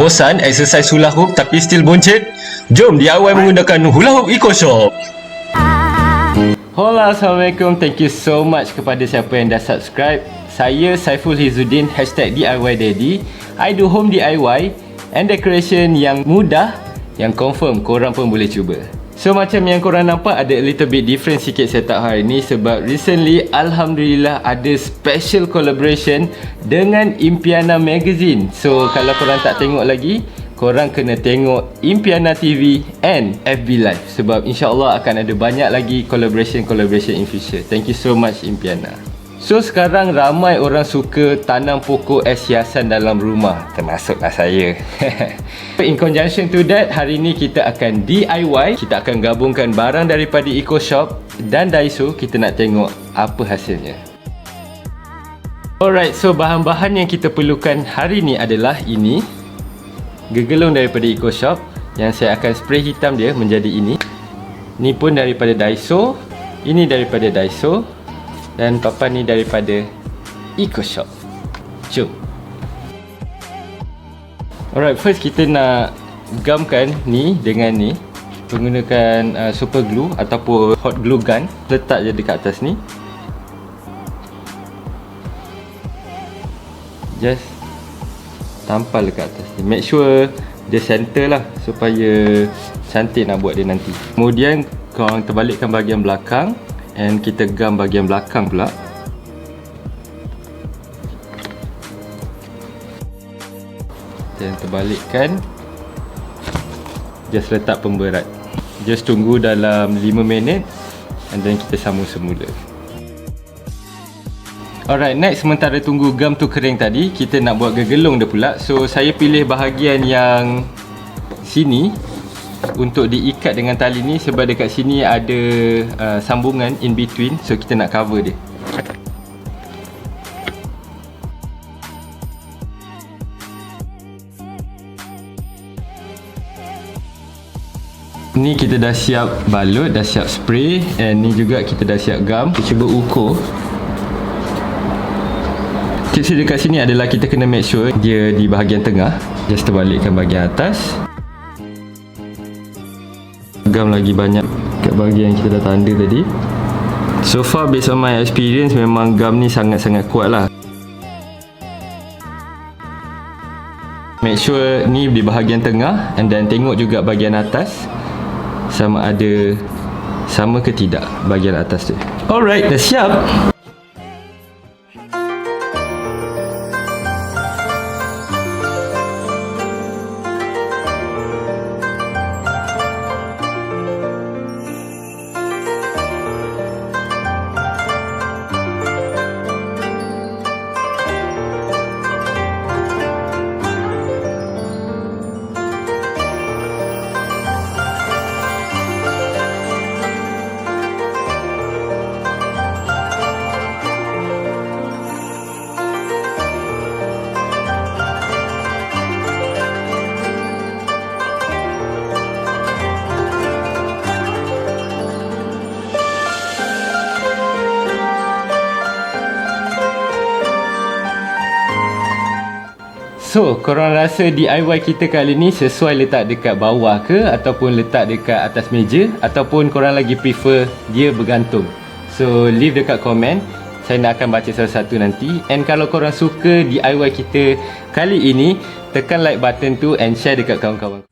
Bosan exercise hula hoop tapi still boncet? Jom DIY menggunakan hula hoop Eco Shop. Hola, Assalamualaikum. Thank you so much kepada siapa yang dah subscribe. Saya Saiful Hizuddin, #DIY Daddy. I do home DIY and decoration yang mudah, yang confirm korang pun boleh cuba. So macam yang korang nampak, ada a little bit different sikit setup hari ni sebab recently Alhamdulillah ada special collaboration dengan Impiana magazine. So kalau korang tak tengok lagi, korang kena tengok Impiana TV and FB Live sebab insyaAllah akan ada banyak lagi collaboration in future. Thank you so much Impiana. So sekarang ramai orang suka tanam pokok es hiasan dalam rumah, termasuklah saya. In conjunction to that, hari ni kita akan DIY. Kita akan gabungkan barang daripada Eco Shop dan Daiso. Kita nak tengok apa hasilnya. Alright, so bahan-bahan yang kita perlukan hari ni adalah ini, gegelung daripada Eco Shop yang saya akan spray hitam dia menjadi ini. Ni pun daripada Daiso, ini daripada Daiso, dan papan ni daripada Eco Shop. Jom. Alright, first kita nak gamkan ni dengan ni menggunakan super glue ataupun hot glue gun. Letak je dekat atas ni. Just tampal dekat atas ni. Make sure dia center lah supaya cantik nak buat dia nanti. Kemudian korang terbalikkan bahagian belakang and kita gam bahagian belakang pula. Dan terbalikkan. Just letak pemberat. Just tunggu dalam 5 minit and then kita sambung semula. Alright, next sementara tunggu gam tu kering tadi, kita nak buat gegelung dia pula. So saya pilih bahagian yang sini untuk diikat dengan tali ni sebab dekat sini ada sambungan in between. So kita nak cover dia. Ni kita dah siap balut, dah siap spray, and ni juga kita dah siap gam. Kita cuba ukur. Tips dekat sini adalah kita kena make sure dia di bahagian tengah. Just terbalikkan bahagian atas. Gam lagi banyak kat bahagian yang kita dah tanda tadi. So far based on my experience, memang gam ni sangat-sangat kuat lah. Make sure ni di bahagian tengah and then tengok juga bahagian atas sama ada sama ke tidak bahagian atas tu. Alright, dah siap. So, korang rasa DIY kita kali ni sesuai letak dekat bawah ke ataupun letak dekat atas meja ataupun korang lagi prefer dia bergantung? So, leave dekat komen. Saya nak akan baca satu-satu nanti. And kalau korang suka DIY kita kali ini, tekan like button tu and share dekat kawan-kawan.